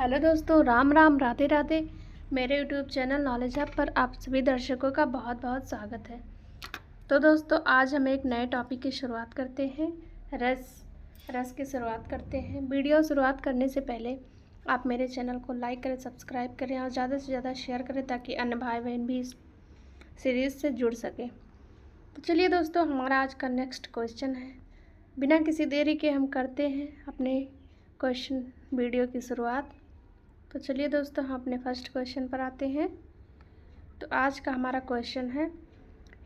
Hello दोस्तों, राम राम, राधे राधे। मेरे YouTube channel knowledge hub पर आप सभी दर्शकों का बहुत बहुत स्वागत है। तो दोस्तों, आज हम एक नए टॉपिक की शुरुआत करते हैं। रस की शुरुआत करते हैं। वीडियो शुरुआत करने से पहले आप मेरे चैनल को लाइक करें, सब्सक्राइब करें और ज़्यादा से ज़्यादा शेयर करें ताकि अन्य भाई बहन भी इस सीरीज़ से जुड़ सकें। तो चलिए दोस्तों, हमारा आज का नेक्स्ट क्वेश्चन है। बिना किसी देरी के हम करते हैं अपने क्वेश्चन वीडियो की शुरुआत। तो चलिए दोस्तों, हम अपने फर्स्ट क्वेश्चन पर आते हैं। तो आज का हमारा क्वेश्चन है,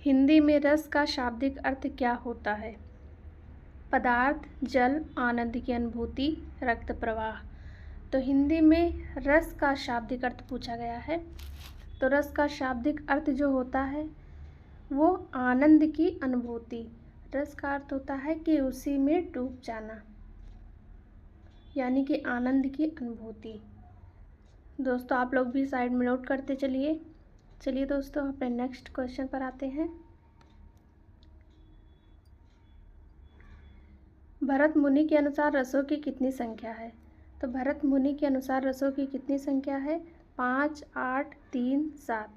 हिंदी में रस का शाब्दिक अर्थ क्या होता है? पदार्थ, जल, आनंद की अनुभूति, रक्त प्रवाह। तो हिंदी में रस का शाब्दिक अर्थ पूछा गया है। तो रस का शाब्दिक अर्थ जो होता है वो आनंद की अनुभूति। रस का अर्थ होता है कि उसी में डूब जाना, यानी कि आनंद की अनुभूति। दोस्तों, आप लोग भी साइड में नोट करते चलिए दोस्तों, अपने नेक्स्ट क्वेश्चन पर आते हैं। भरत मुनि के अनुसार रसों की कितनी संख्या है? तो भरत मुनि के अनुसार रसों की कितनी संख्या है? 5, 8, 3, 7।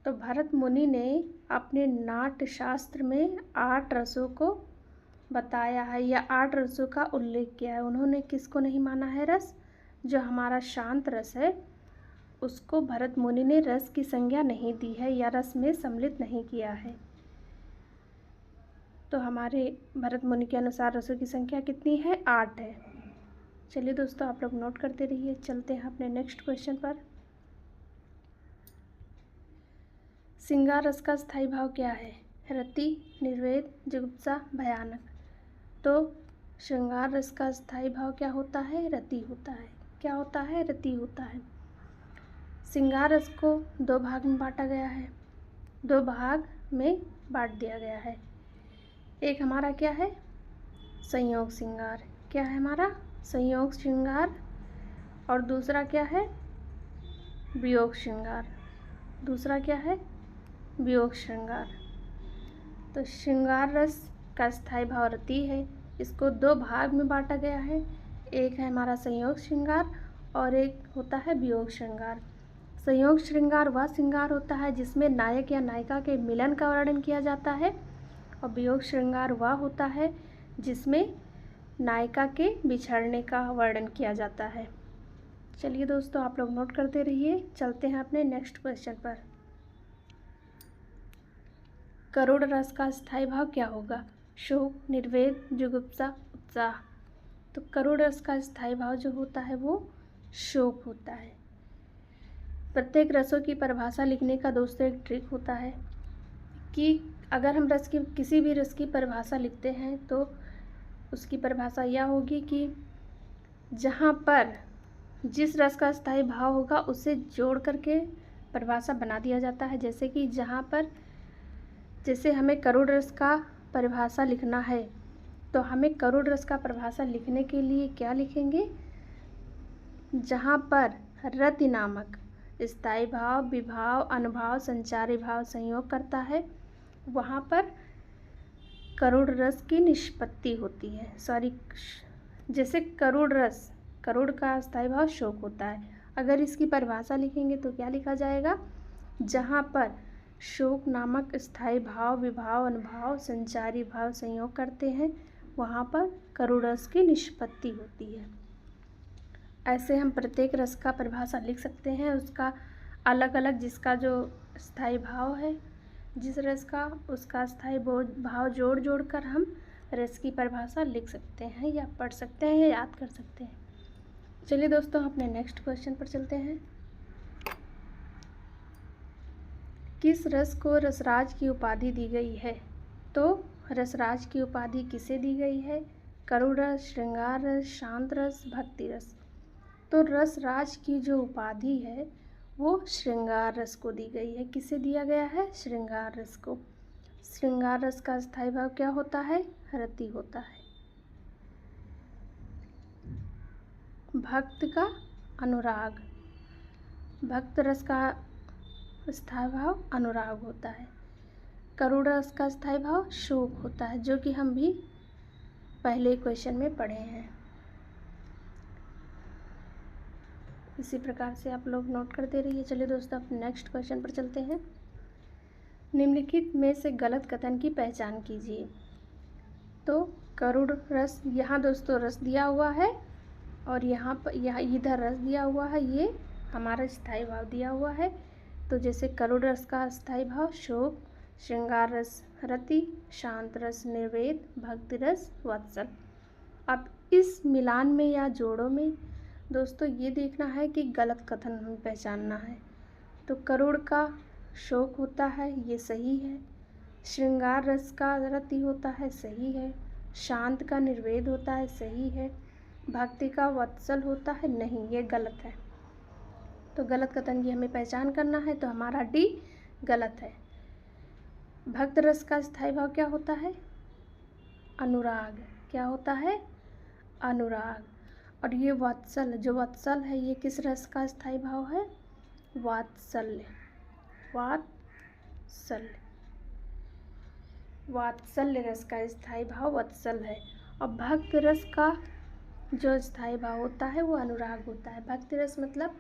तो भरत मुनि ने अपने नाट्य शास्त्र में 8 रसों को बताया है या 8 रसों का उल्लेख किया है। उन्होंने किसको नहीं माना है रस? जो हमारा शांत रस है उसको भरत मुनि ने रस की संज्ञा नहीं दी है या रस में सम्मिलित नहीं किया है। तो हमारे भरत मुनि के अनुसार रसों की संख्या कितनी है? 8 है। चलिए दोस्तों, आप लोग नोट करते रहिए। चलते हैं अपने नेक्स्ट क्वेश्चन पर। श्रृंगार रस का स्थायी भाव क्या है? रति, निर्वेद, जुगुप्सा, भयानक। तो श्रृंगार रस का स्थायी भाव क्या होता है? रति होता है। क्या होता है? रति होता है। श्रृंगार रस को 2 भाग में बांटा गया है, 2 भाग में बांट दिया गया है। एक हमारा क्या है? संयोग श्रृंगार। क्या है हमारा? संयोग श्रृंगार। और दूसरा क्या है? वियोग श्रृंगार। दूसरा क्या है? वियोग श्रृंगार। तो श्रृंगार रस का स्थायी भाव रति है। इसको 2 भाग में बांटा गया है। एक है हमारा संयोग श्रृंगार और एक होता है वियोग श्रृंगार। संयोग श्रृंगार वह श्रृंगार होता है जिसमें नायक या नायिका के मिलन का वर्णन किया जाता है, और वियोग श्रृंगार वह होता है जिसमें नायिका के बिछड़ने का वर्णन किया जाता है। चलिए दोस्तों, आप लोग नोट करते रहिए। चलते हैं अपने नेक्स्ट क्वेश्चन पर। करुण रस का स्थायी भाव क्या होगा? शोक, निर्वेद, जुगुप्सा, उत्साह। तो करुण रस का स्थायी भाव जो होता है वो शोक होता है। प्रत्येक रसों की परिभाषा लिखने का दोस्तों एक ट्रिक होता है कि अगर हम किसी भी रस की परिभाषा लिखते हैं तो उसकी परिभाषा यह होगी कि जहाँ पर जिस रस का स्थायी भाव होगा उसे जोड़ करके परिभाषा बना दिया जाता है। जैसे कि जैसे हमें करुण रस का परिभाषा लिखना है तो हमें करुण रस का परिभाषा लिखने के लिए क्या लिखेंगे? जहाँ पर रति नामक स्थायी भाव, विभाव, अनुभाव, संचारी भाव संयोग करता है वहाँ पर करुण रस की निष्पत्ति होती है। जैसे करुण का स्थायी भाव शोक होता है। अगर इसकी परिभाषा लिखेंगे तो क्या लिखा जाएगा? जहाँ पर शोक नामक स्थायी भाव, विभाव, अनुभाव, संचारी भाव संयोग करते हैं वहाँ पर करुण रस की निष्पत्ति होती है। ऐसे हम प्रत्येक रस का परिभाषा लिख सकते हैं। उसका अलग अलग जिसका जो स्थायी भाव है जिस रस का, उसका स्थायी भाव जोड़ कर हम रस की परिभाषा लिख सकते हैं या पढ़ सकते हैं या याद कर सकते हैं। चलिए दोस्तों, अपने नेक्स्ट क्वेश्चन पर चलते हैं। किस रस को रसराज की उपाधि दी गई है? तो रसराज की उपाधि किसे दी गई है? करुण रस, श्रृंगार रस, शांत रस, भक्ति रस। तो रसराज की जो उपाधि है वो श्रृंगार रस को दी गई है। किसे दिया गया है? श्रृंगार रस को। श्रृंगार रस का स्थायी भाव क्या होता है? रति होता है। भक्त का अनुराग। भक्त रस का स्थायी भाव अनुराग होता है। करुण रस का स्थायी भाव शोक होता है, जो कि हम भी पहले क्वेश्चन में पढ़े हैं। इसी प्रकार से आप लोग नोट करते रहिए। चलिए दोस्तों, अब नेक्स्ट क्वेश्चन पर चलते हैं। निम्नलिखित में से गलत कथन की पहचान कीजिए। तो करुड़ रस, यहाँ दोस्तों रस दिया हुआ है और यहाँ पर इधर रस दिया हुआ है, ये हमारा स्थायी भाव दिया हुआ है। तो जैसे करुड़ रस का स्थायी भाव शोक, श्रृंगार रस रति, शांत रस निर्वेद, भक्ति रस वत्सल। अब इस मिलान में या जोड़ों में दोस्तों ये देखना है कि गलत कथन हमें पहचानना है। तो करुड़ का शोक होता है, ये सही है। श्रृंगार रस का रति होता है, सही है। शांत का निर्वेद होता है, सही है। भक्ति का वत्सल होता है, नहीं, ये गलत है। तो गलत कथन की हमें पहचान करना है, तो हमारा डी गलत है। भक्त रस का स्थायी भाव क्या होता है? अनुराग। क्या होता है? अनुराग। और ये वत्सल, जो वत्सल है, ये किस रस का स्थायी भाव है? वात्सल्य। वात्सल्य, वात्सल्य रस का स्थायी भाव वत्सल है। और भक्त रस का जो स्थायी भाव होता है वो अनुराग होता है। भक्ति रस मतलब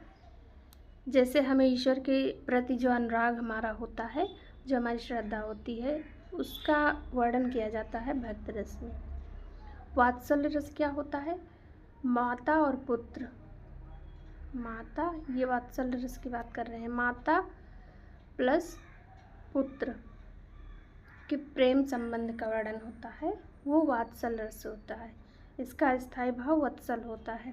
जैसे हमें ईश्वर के प्रति जो अनुराग हमारा होता है, जो हमारी श्रद्धा होती है, उसका वर्णन किया जाता है भक्त रस में। वात्सल्य रस क्या होता है? माता और पुत्र। माता, ये वात्सल्य रस की बात कर रहे हैं। माता प्लस पुत्र के प्रेम संबंध का वर्णन होता है, वो वात्सल्य रस होता है। इसका स्थायी भाव वत्सल होता है।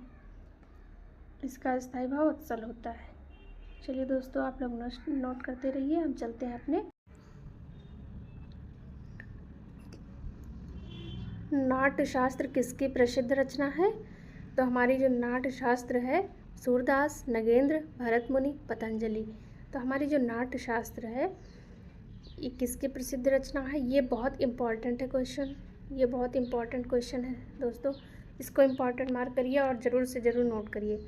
इसका स्थायी भाव वत्सल होता है। चलिए दोस्तों, आप लोग नोट करते रहिए। हम चलते हैं अपने नाट्य शास्त्र किसकी प्रसिद्ध रचना है? तो हमारी जो नाट्य शास्त्र है, सूरदास, नगेंद्र, भरतमुनि, पतंजलि। तो हमारी जो नाट्य शास्त्र है ये किसकी प्रसिद्ध रचना है? ये बहुत इम्पॉर्टेंट है क्वेश्चन, ये बहुत इम्पॉर्टेंट क्वेश्चन है दोस्तों। इसको इम्पॉर्टेंट मार्क करिए और ज़रूर से ज़रूर नोट करिए।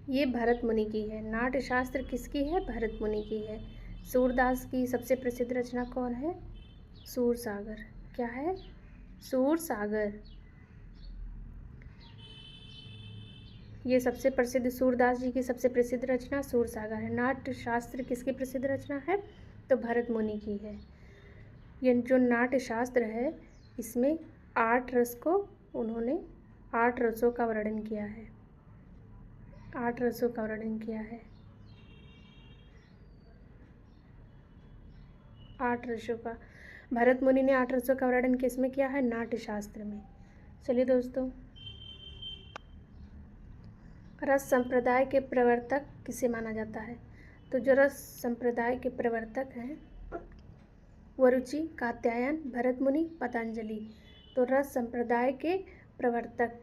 ये भरतमुनि की है। नाट्य शास्त्र किसकी है? भरतमुनि की है। सूरदास की सबसे प्रसिद्ध रचना कौन है? सूरसागर। क्या है? सूरसागर। ये सबसे प्रसिद्ध, सूरदास जी की सबसे प्रसिद्ध रचना सूरसागर है। नाट्य शास्त्र किसकी प्रसिद्ध रचना है? तो भरतमुनि की है। ये जो नाट्य शास्त्र है इसमें 8 रस को उन्होंने 8 रसों का वर्णन किया है। 8 रसों का वर्णन किया है। 8 रसों का भरतमुनि ने 8 रसों का वर्णन किसमें किया है? नाट्य शास्त्र में। चलिए दोस्तों, रस संप्रदाय के प्रवर्तक किसे माना जाता है? तो जो रस संप्रदाय के प्रवर्तक हैं वो रुचि, कात्यायन, भरतमुनि, पतंजलि। तो रस संप्रदाय के प्रवर्तक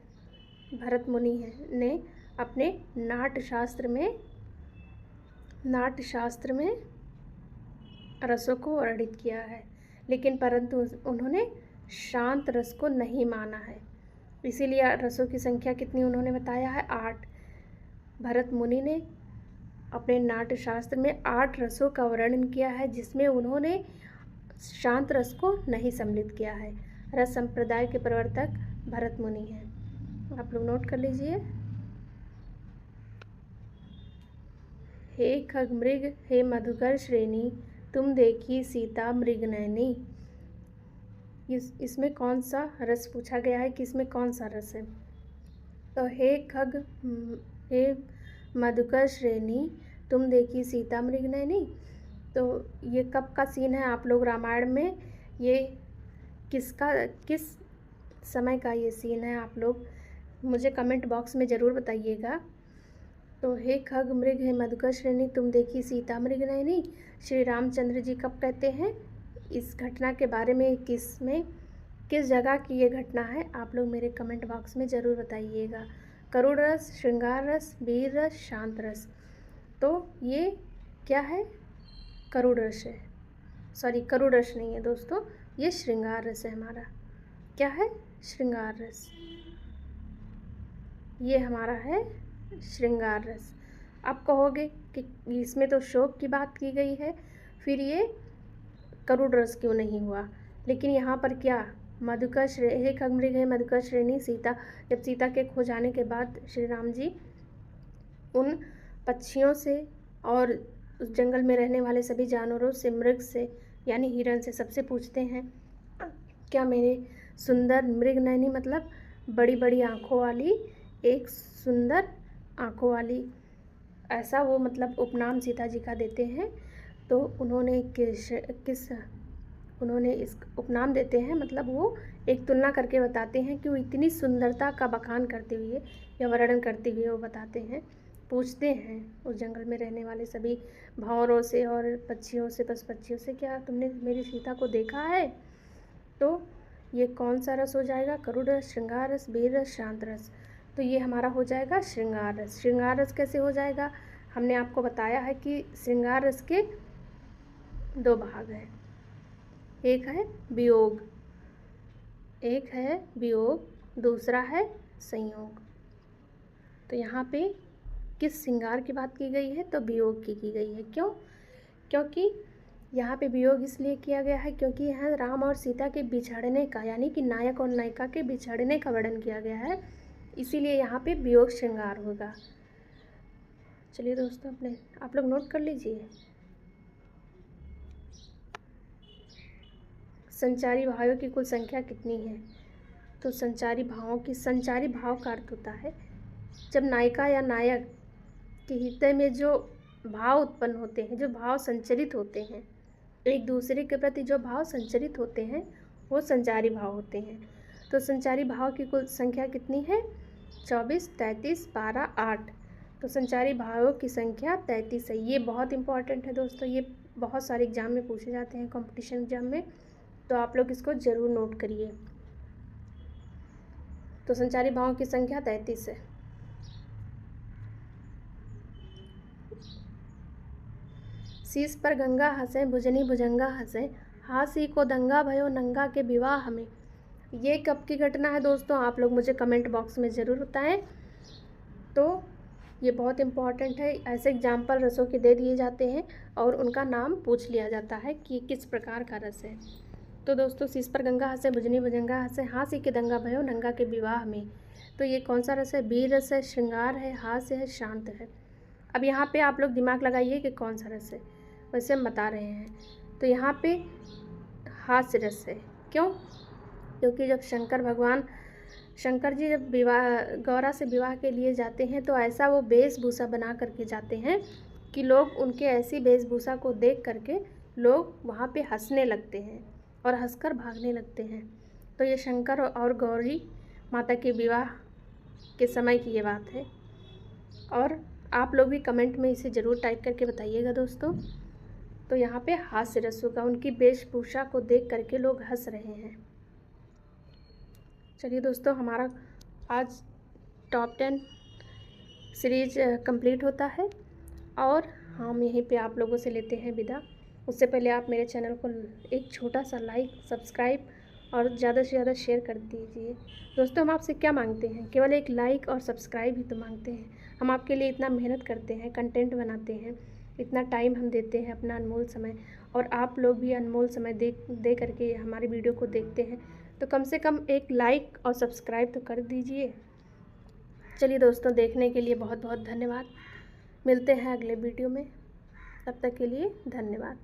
भरतमुनि ने अपने नाट्य शास्त्र में रसों को वर्णित किया है, लेकिन परंतु उन्होंने शांत रस को नहीं माना है। इसीलिए रसों की संख्या कितनी उन्होंने बताया है? 8। भरतमुनि ने अपने नाट्य शास्त्र में 8 रसों का वर्णन किया है, जिसमें उन्होंने शांत रस को नहीं सम्मिलित किया है। रस संप्रदाय के प्रवर्तक भरतमुनि हैं। आप लोग नोट कर लीजिए। हे खगमृग, हे मधुकर श्रेणी, तुम देखी सीता मृगनयनी। इसमें कौन सा रस पूछा गया है कि इसमें कौन सा रस है? तो हे मधुकर श्रेणी, तुम देखी सीता मृगनयनी। तो ये कब का सीन है? आप लोग रामायण में ये किस समय का ये सीन है? आप लोग मुझे कमेंट बॉक्स में ज़रूर बताइएगा। तो हे खग मृग, हे मधुकर श्रेणी, तुम देखी सीता मृगनयनी, श्री रामचंद्र जी कब कहते हैं? इस घटना के बारे में किस जगह की ये घटना है? आप लोग मेरे कमेंट बॉक्स में ज़रूर बताइएगा। करुण रस, श्रृंगार रस, वीर रस, शांत रस। तो ये क्या है? करुण रस है। सॉरी, करुण रस नहीं है दोस्तों, ये श्रृंगार रस है हमारा। क्या है? श्रृंगार रस। ये हमारा है श्रृंगार रस। आप कहोगे कि इसमें तो शोक की बात की गई है, फिर ये करुण रस क्यों नहीं हुआ? लेकिन यहाँ पर क्या? हे खगमृग, हे मधुकर श्रेणी, सीता, जब सीता के खो जाने के बाद श्री राम जी उन पक्षियों से और उस जंगल में रहने वाले सभी जानवरों से, मृग से यानी हिरन से सबसे पूछते हैं, क्या मेरे सुंदर मृगनयनी मतलब बड़ी बड़ी आँखों वाली, एक सुंदर आँखों वाली, ऐसा वो मतलब उपनाम सीता जी का देते हैं। तो उन्होंने उन्होंने इस उपनाम देते हैं, मतलब वो एक तुलना करके बताते हैं कि वो इतनी सुंदरता का बखान करते हुए या वर्णन करते हुए वो बताते हैं, पूछते हैं उस जंगल में रहने वाले सभी भंवरों से और पक्षियों से, पशु पक्षियों से, क्या तुमने मेरी सीता को देखा है? तो ये कौन सा रस हो जाएगा? करुण रस, श्रृंगार रस, वीर रस, शांत रस। तो ये हमारा हो जाएगा श्रृंगार रस। श्रृंगार रस कैसे हो जाएगा? हमने आपको बताया है कि श्रृंगार रस के 2 भाग हैं, एक है वियोग, दूसरा है संयोग। तो यहाँ पे किस श्रृंगार की बात की गई है? तो वियोग की गई है। क्यों? क्योंकि यहाँ पे वियोग इसलिए किया गया है क्योंकि यहाँ राम और सीता के बिछड़ने का, यानी कि नायक और नायिका के बिछड़ने का वर्णन किया गया है, इसीलिए यहाँ पे वियोग श्रृंगार होगा। चलिए दोस्तों, आप लोग नोट कर लीजिए। संचारी भावों की कुल संख्या कितनी है? तो संचारी भाव का अर्थ होता है जब नायिका या नायक के हृदय में जो भाव उत्पन्न होते हैं, जो भाव संचरित होते हैं, एक दूसरे के प्रति जो भाव संचरित होते हैं, वो संचारी भाव होते हैं। तो संचारी भाव की कुल संख्या कितनी है? 24, 33, 12, 8। तो संचारी भावों की संख्या 33 है। ये बहुत इंपॉर्टेंट है दोस्तों, ये बहुत सारे एग्जाम में पूछे जाते हैं, कंपटीशन एग्जाम में, तो आप लोग इसको ज़रूर नोट करिए। तो संचारी भावों की संख्या 33 है। शीश पर गंगा हंसे, भुजनी भुजंगा हंसे, हासी को दंगा भयो नंगा के विवाह में। ये कब की घटना है दोस्तों? आप लोग मुझे कमेंट बॉक्स में ज़रूर बताएं। तो ये बहुत इम्पॉर्टेंट है, ऐसे एग्जाम्पल रसों के दे दिए जाते हैं और उनका नाम पूछ लिया जाता है कि किस प्रकार का रस है। तो दोस्तों, शीश पर गंगा हंसे, भुजनी भुजंगा हंसे, हासी के दंगा भयो नंगा के विवाह में। तो ये कौन सा रस है? वीर रस है, श्रृंगार है, हास्य है, शांत है। अब यहाँ पे आप लोग दिमाग लगाइए कि कौन सा रस है, वैसे हम बता रहे हैं। तो यहाँ पे हास्य रस है। क्यों? क्योंकि जब शंकर जी जब गौरा से विवाह के लिए जाते हैं तो ऐसा वो वेशभूषा बना करके जाते हैं कि लोग उनके ऐसी वेशभूषा को देख करके लोग वहाँ पे हंसने लगते हैं और हंसकर भागने लगते हैं। तो ये शंकर और गौरी माता के विवाह के समय की ये बात है, और आप लोग भी कमेंट में इसे ज़रूर टाइप करके बताइएगा दोस्तों। तो यहाँ पे हास्य रस होगा, उनकी वेशभूषा को देख करके लोग हंस रहे हैं। चलिए दोस्तों, हमारा आज टॉप 10 सीरीज कंप्लीट होता है और हम यहीं पे आप लोगों से लेते हैं विदा। उससे पहले आप मेरे चैनल को एक छोटा सा लाइक, सब्सक्राइब और ज़्यादा से ज़्यादा शेयर कर दीजिए। दोस्तों, हम आपसे क्या मांगते हैं? केवल एक लाइक और सब्सक्राइब ही तो मांगते हैं। हम आपके लिए इतना मेहनत करते हैं, कंटेंट बनाते हैं, इतना टाइम हम देते हैं, अपना अनमोल समय, और आप लोग भी अनमोल समय दे करके हमारी वीडियो को देखते हैं। तो कम से कम एक लाइक और सब्सक्राइब तो कर दीजिए। चलिए दोस्तों, देखने के लिए बहुत बहुत धन्यवाद। मिलते हैं अगले वीडियो में, तब तक के लिए धन्यवाद।